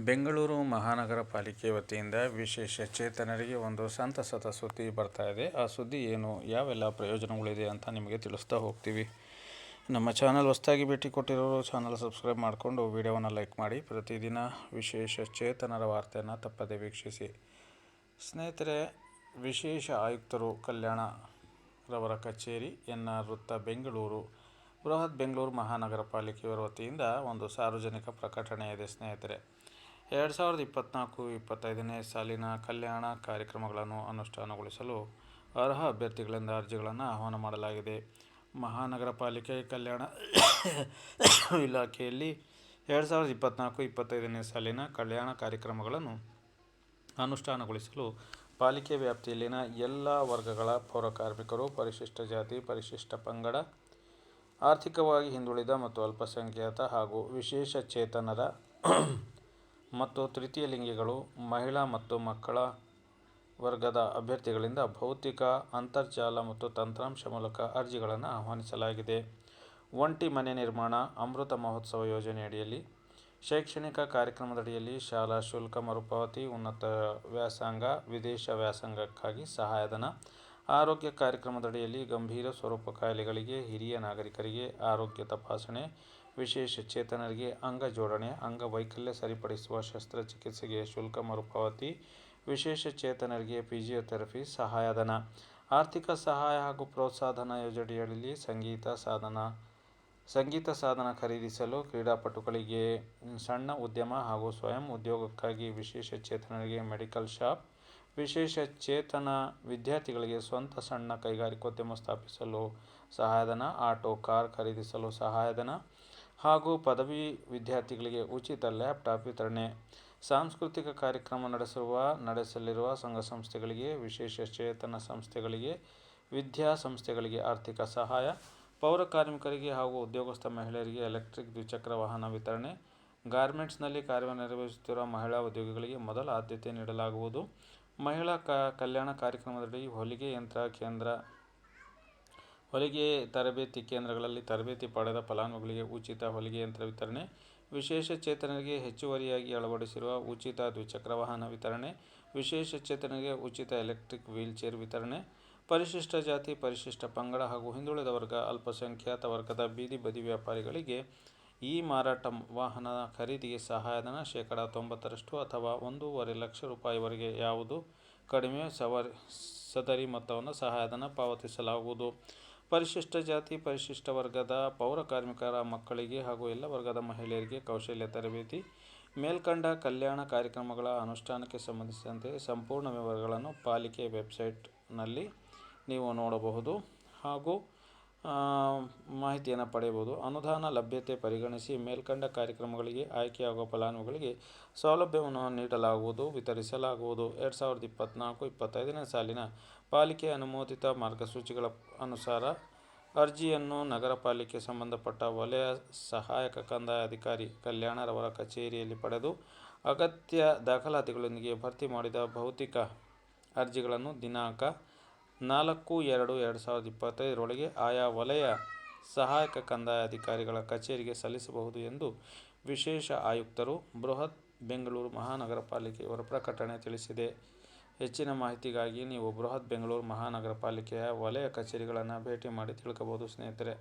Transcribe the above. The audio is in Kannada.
ಬೆಂಗಳೂರು ಮಹಾನಗರ ಪಾಲಿಕೆ ವತಿಯಿಂದ ವಿಶೇಷ ಚೇತನರಿಗೆ ಒಂದು ಸಂತಸದ ಸುದ್ದಿ ಬರ್ತಾ ಇದೆ. ಆ ಸುದ್ದಿ ಏನು, ಯಾವೆಲ್ಲ ಪ್ರಯೋಜನಗಳಿದೆ ಅಂತ ನಿಮಗೆ ತಿಳಿಸ್ತಾ ಹೋಗ್ತೀವಿ. ನಮ್ಮ ಚಾನಲ್ ಹೊಸದಾಗಿ ಭೇಟಿ ಕೊಟ್ಟಿರೋರು ಚಾನಲ್ ಸಬ್ಸ್ಕ್ರೈಬ್ ಮಾಡಿಕೊಂಡು ವಿಡಿಯೋವನ್ನು ಲೈಕ್ ಮಾಡಿ. ಪ್ರತಿದಿನ ವಿಶೇಷ ಚೇತನರ ವಾರ್ತೆಯನ್ನು ತಪ್ಪದೇ ವೀಕ್ಷಿಸಿ. ಸ್ನೇಹಿತರೆ, ವಿಶೇಷ ಆಯುಕ್ತರು ಕಲ್ಯಾಣ ರವರ ಕಚೇರಿ NR ವೃತ್ತ ಬೆಂಗಳೂರು ಬೃಹತ್ ಬೆಂಗಳೂರು ಮಹಾನಗರ ಪಾಲಿಕೆಯವರ ವತಿಯಿಂದ ಒಂದು ಸಾರ್ವಜನಿಕ ಪ್ರಕಟಣೆ ಇದೆ. ಸ್ನೇಹಿತರೆ, 2024-25ನೇ ಸಾಲಿನ ಕಲ್ಯಾಣ ಕಾರ್ಯಕ್ರಮಗಳನ್ನು ಅನುಷ್ಠಾನಗೊಳಿಸಲು ಅರ್ಹ ಅಭ್ಯರ್ಥಿಗಳಿಂದ ಅರ್ಜಿಗಳನ್ನು ಆಹ್ವಾನ ಮಾಡಲಾಗಿದೆ. ಮಹಾನಗರ ಪಾಲಿಕೆ ಕಲ್ಯಾಣ ಇಲಾಖೆಯಲ್ಲಿ 2024-25ನೇ ಸಾಲಿನ ಕಲ್ಯಾಣ ಕಾರ್ಯಕ್ರಮಗಳನ್ನು ಅನುಷ್ಠಾನಗೊಳಿಸಲು ಪಾಲಿಕೆ ವ್ಯಾಪ್ತಿಯಲ್ಲಿನ ಎಲ್ಲ ವರ್ಗಗಳ ಪೌರಕಾರ್ಮಿಕರು, ಪರಿಶಿಷ್ಟ ಜಾತಿ, ಪರಿಶಿಷ್ಟ ಪಂಗಡ, ಆರ್ಥಿಕವಾಗಿ ಹಿಂದುಳಿದ ಮತ್ತು ಅಲ್ಪಸಂಖ್ಯಾತ ಹಾಗೂ ವಿಶೇಷ ಚೇತನರ ಮತ್ತು ತೃತೀಯ ಲಿಂಗಿಗಳು, ಮಹಿಳಾ ಮತ್ತು ಮಕ್ಕಳ ವರ್ಗದ ಅಭ್ಯರ್ಥಿಗಳಿಂದ ಭೌತಿಕ, ಅಂತರ್ಜಾಲ ಮತ್ತು ತಂತ್ರಾಂಶ ಮೂಲಕ ಅರ್ಜಿಗಳನ್ನು ಆಹ್ವಾನಿಸಲಾಗಿದೆ. ಒಂಟಿ ಮನೆ ನಿರ್ಮಾಣ, ಅಮೃತ ಮಹೋತ್ಸವ ಯೋಜನೆಯಡಿಯಲ್ಲಿ ಶೈಕ್ಷಣಿಕ ಕಾರ್ಯಕ್ರಮದಡಿಯಲ್ಲಿ ಶಾಲಾ ಶುಲ್ಕ ಮರುಪಾವತಿ, ಉನ್ನತ ವ್ಯಾಸಂಗ, ವಿದೇಶ ವ್ಯಾಸಂಗಕ್ಕಾಗಿ ಸಹಾಯಧನ, ಆರೋಗ್ಯ ಕಾರ್ಯಕ್ರಮದಡಿಯಲ್ಲಿ ಗಂಭೀರ ಸ್ವರೂಪ ಕಾಯಿಲೆಗಳಿಗೆ, ಹಿರಿಯ ನಾಗರಿಕರಿಗೆ ಆರೋಗ್ಯ ತಪಾಸಣೆ, ವಿಶೇಷ ಚೇತನರಿಗೆ ಅಂಗ ಜೋಡಣೆ, ಅಂಗವೈಕಲ್ಯ ಸರಿಪಡಿಸುವ ಶಸ್ತ್ರಚಿಕಿತ್ಸೆಗೆ ಶುಲ್ಕ ಮರುಪಾವತಿ, ವಿಶೇಷ ಚೇತನರಿಗೆ ಫಿಸಿಯೋಥೆರಪಿ ಸಹಾಯಧನ, ಆರ್ಥಿಕ ಸಹಾಯ ಹಾಗೂ ಪ್ರೋತ್ಸಾಹಧನ ಯೋಜನೆಯಡಿಯಲ್ಲಿ ಸಂಗೀತ ಸಾಧನ ಖರೀದಿಸಲು, ಕ್ರೀಡಾಪಟುಗಳಿಗೆ, ಸಣ್ಣ ಉದ್ಯಮ ಹಾಗೂ ಸ್ವಯಂ ಉದ್ಯೋಗಕ್ಕಾಗಿ ವಿಶೇಷ ಚೇತನರಿಗೆ ಮೆಡಿಕಲ್ ಶಾಪ್, ವಿಶೇಷ ಚೇತನ ವಿದ್ಯಾರ್ಥಿಗಳಿಗೆ ಸ್ವಂತ ಸಣ್ಣ ಕೈಗಾರಿಕೋದ್ಯಮ ಸ್ಥಾಪಿಸಲು ಸಹಾಯಧನ, ಆಟೋ ಕಾರ್ ಖರೀದಿಸಲು ಸಹಾಯಧನ ಹಾಗೂ ಪದವಿ ವಿದ್ಯಾರ್ಥಿಗಳಿಗೆ ಉಚಿತ ಲ್ಯಾಪ್ಟಾಪ್ ವಿತರಣೆ, ಸಾಂಸ್ಕೃತಿಕ ಕಾರ್ಯಕ್ರಮ ನಡೆಸಲಿರುವ ಸಂಘ ಸಂಸ್ಥೆಗಳಿಗೆ, ವಿಶೇಷ ಚೇತನ ಸಂಸ್ಥೆಗಳಿಗೆ, ವಿದ್ಯಾಸಂಸ್ಥೆಗಳಿಗೆ ಆರ್ಥಿಕ ಸಹಾಯ, ಪೌರ ಕಾರ್ಮಿಕರಿಗೆ ಹಾಗೂ ಉದ್ಯೋಗಸ್ಥ ಮಹಿಳೆಯರಿಗೆ ಎಲೆಕ್ಟ್ರಿಕ್ ದ್ವಿಚಕ್ರ ವಾಹನ ವಿತರಣೆ, ಗಾರ್ಮೆಂಟ್ಸ್ನಲ್ಲಿ ಕಾರ್ಯನಿರ್ವಹಿಸುತ್ತಿರುವ ಮಹಿಳಾ ಉದ್ಯೋಗಿಗಳಿಗೆ ಮೊದಲ ಆದ್ಯತೆ ನೀಡಲಾಗುವುದು. ಮಹಿಳಾ ಕಲ್ಯಾಣ ಕಾರ್ಯಕ್ರಮದಡಿ ಹೊಲಿಗೆ ಯಂತ್ರ ಕೇಂದ್ರ, ಹೊಲಿಗೆ ತರಬೇತಿ ಕೇಂದ್ರಗಳಲ್ಲಿ ತರಬೇತಿ ಪಡೆದ ಫಲಾನುಭವಿಗಳಿಗೆ ಉಚಿತ ಹೊಲಿಗೆ ಯಂತ್ರ ವಿತರಣೆ, ವಿಶೇಷ ಚೇತನರಿಗೆ ಹೆಚ್ಚುವರಿಯಾಗಿ ಅಳವಡಿಸಿರುವ ಉಚಿತ ದ್ವಿಚಕ್ರ ವಾಹನ ವಿತರಣೆ, ವಿಶೇಷ ಚೇತನರಿಗೆ ಉಚಿತ ಎಲೆಕ್ಟ್ರಿಕ್ ವೀಲ್ಚೇರ್ ವಿತರಣೆ, ಪರಿಶಿಷ್ಟ ಜಾತಿ, ಪರಿಶಿಷ್ಟ ಪಂಗಡ ಹಾಗೂ ಹಿಂದುಳಿದ ವರ್ಗ, ಅಲ್ಪಸಂಖ್ಯಾತ ವರ್ಗದ ಬೀದಿ ಬದಿ ವ್ಯಾಪಾರಿಗಳಿಗೆ ಈ ಮಾರಾಟ ವಾಹನ ಖರೀದಿಗೆ ಸಹಾಯಧನ ಶೇಕಡಾ 90% ಅಥವಾ ₹1,50,000ವರೆಗೆ ಯಾವುದು ಕಡಿಮೆ ಸದರಿ ಮೊತ್ತವನ್ನು ಸಹಾಯಧನ ಪಾವತಿಸಲಾಗುವುದು. ಪರಿಶಿಷ್ಟ ಜಾತಿ, ಪರಿಶಿಷ್ಟ ವರ್ಗದ ಪೌರ ಕಾರ್ಮಿಕರ ಮಕ್ಕಳಿಗೆ ಹಾಗೂ ಎಲ್ಲ ವರ್ಗದ ಮಹಿಳೆಯರಿಗೆ ಕೌಶಲ್ಯ ತರಬೇತಿ. ಮೇಲ್ಕಂಡ ಕಲ್ಯಾಣ ಕಾರ್ಯಕ್ರಮಗಳ ಅನುಷ್ಠಾನಕ್ಕೆ ಸಂಬಂಧಿಸಿದಂತೆ ಸಂಪೂರ್ಣ ವಿವರಗಳನ್ನು ಪಾಲಿಕೆ ವೆಬ್ಸೈಟ್ನಲ್ಲಿ ನೀವು ನೋಡಬಹುದು ಹಾಗೂ ಮಾಹಿತಿಯನ್ನು ಪಡೆಯಬಹುದು. ಅನುದಾನ ಲಭ್ಯತೆ ಪರಿಗಣಿಸಿ ಮೇಲ್ಕಂಡ ಕಾರ್ಯಕ್ರಮಗಳಿಗೆ ಆಯ್ಕೆಯಾಗುವ ಫಲಾನುಭವಿಗಳಿಗೆ ಸೌಲಭ್ಯವನ್ನು ನೀಡಲಾಗುವುದು, ವಿತರಿಸಲಾಗುವುದು. 2024-25ನೇ ಸಾಲಿನ ಪಾಲಿಕೆ ಅನುಮೋದಿತ ಮಾರ್ಗಸೂಚಿಗಳ ಅನುಸಾರ ಅರ್ಜಿಯನ್ನು ನಗರ ಪಾಲಿಕೆ ಸಂಬಂಧಪಟ್ಟ ವಲಯ ಸಹಾಯಕ ಕಂದಾಯ ಅಧಿಕಾರಿ ಕಲ್ಯಾಣ ರವರ ಕಚೇರಿಯಲ್ಲಿ ಪಡೆದು ಅಗತ್ಯ ದಾಖಲಾತಿಗಳೊಂದಿಗೆ ಭರ್ತಿ ಮಾಡಿದ ಭೌತಿಕ ಅರ್ಜಿಗಳನ್ನು ದಿನಾಂಕ 4/2/2025 ಆಯಾ ವಲಯ ಸಹಾಯಕ ಕಂದಾಯ ಅಧಿಕಾರಿಗಳ ಕಚೇರಿಗೆ ಸಲ್ಲಿಸಬಹುದು ಎಂದು ವಿಶೇಷ ಆಯುಕ್ತರು, ಬೃಹತ್ ಬೆಂಗಳೂರು ಮಹಾನಗರ ಪಾಲಿಕೆಯವರ ಪ್ರಕಟಣೆ ತಿಳಿಸಿದೆ. ಹೆಚ್ಚಿನ ಮಾಹಿತಿಗಾಗಿ ನೀವು ಬೃಹತ್ ಬೆಂಗಳೂರು ಮಹಾನಗರ ಪಾಲಿಕೆಯ ವಲಯ ಕಚೇರಿಗಳನ್ನು ಭೇಟಿ ಮಾಡಿ ತಿಳ್ಕೋಬಹುದು. ಸ್ನೇಹಿತರೆ.